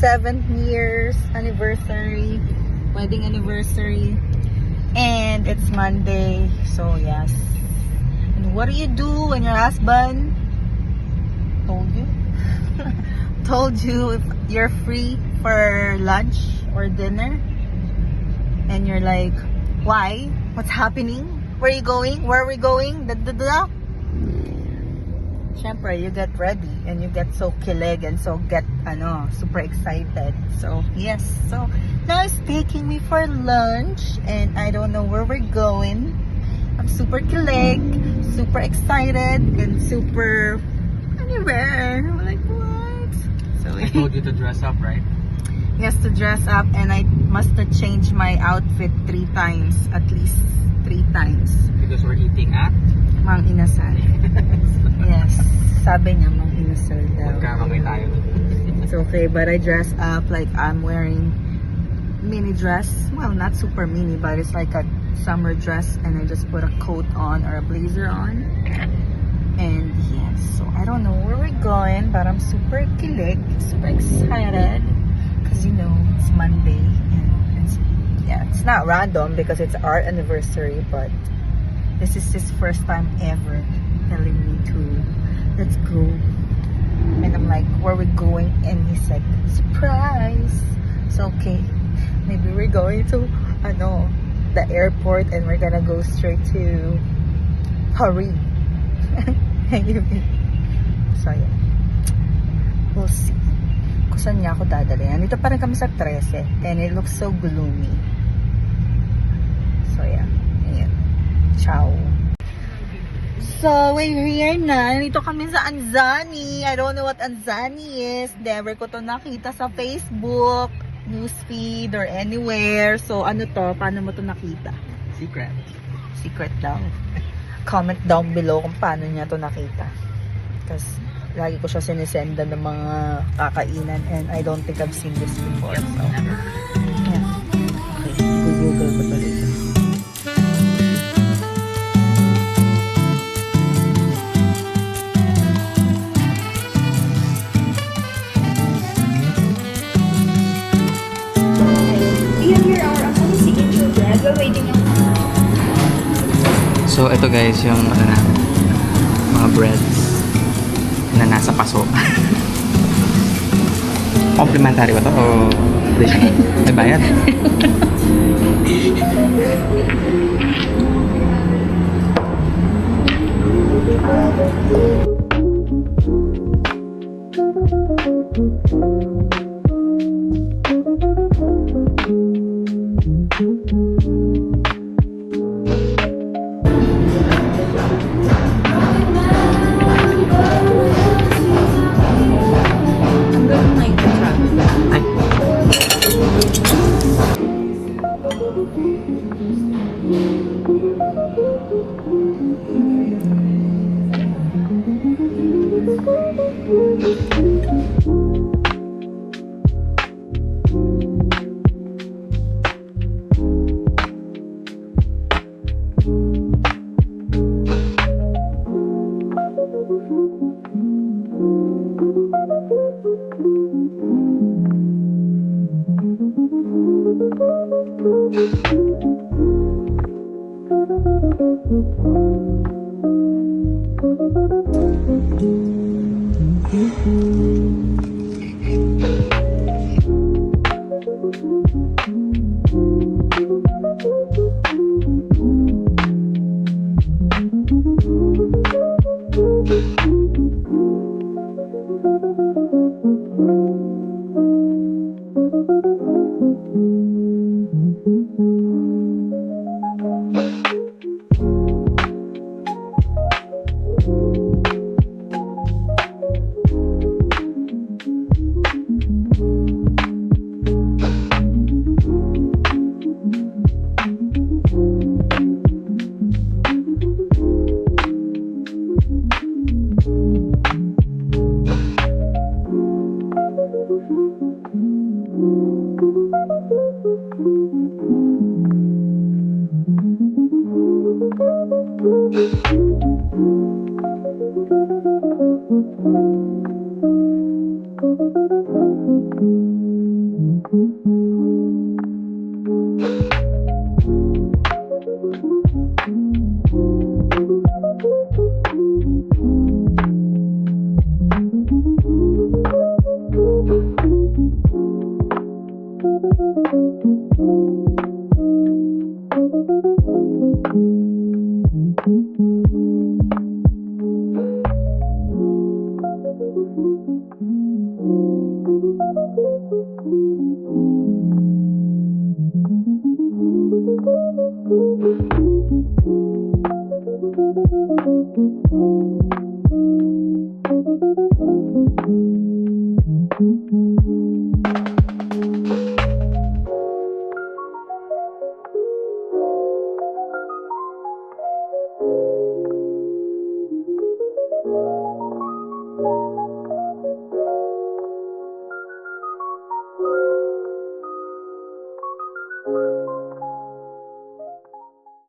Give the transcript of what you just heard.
7th years anniversary, wedding anniversary, and it's Monday. So yes. And what do you do when your husband told you told you if you're free for lunch or dinner, and you're like, why? What's happening? Where are you going? Where are we going? Syempre, you get ready and you get so kilig and so get super excited. So yes, so now it's taking me for lunch and I don't know where we're going. I'm super kilig, super excited, and super anywhere. I'm like, what? So I told you to dress up, right? yes, to dress up, and I must have changed my outfit 3 times, at least 3 times. Because we're eating at Mang Inasal. Yes, sabi niya Mang Inasal daw. magkakamay tayo. It's okay, but I dress up like I'm wearing mini dress. Well, not super mini, but it's like a summer dress, and I just put a coat on or a blazer on. And yes, so I don't know where we're going, but I'm super kilig, super excited, because it's Monday, and it's not random because it's our anniversary, but this is his first time ever telling me to let's go. And I'm like, where are we going? And he said, surprise. So okay, maybe we're going to the airport, and we're gonna go straight to Paris. So yeah, we'll see kung saan niya ako dadalhin. Nandito pa rin kami sa 13 and it looks so gloomy. So yeah, ayan. Ciao. So we're here na. Nandito kami sa Anzani. I don't know what Anzani is. Never ko to nakita sa Facebook, newsfeed, or anywhere. So ano to? Paano mo to nakita? Secret. Secret daw. Comment down below kung paano niya to nakita. Kasi lagi ko siya sinisenda ng mga kakainan, and I don't think I've seen this before. So, yeah. Okay, Google ko to dito. So ito guys, yung mga breads na nasa paso. Complimentary ba to o additional? May bayad?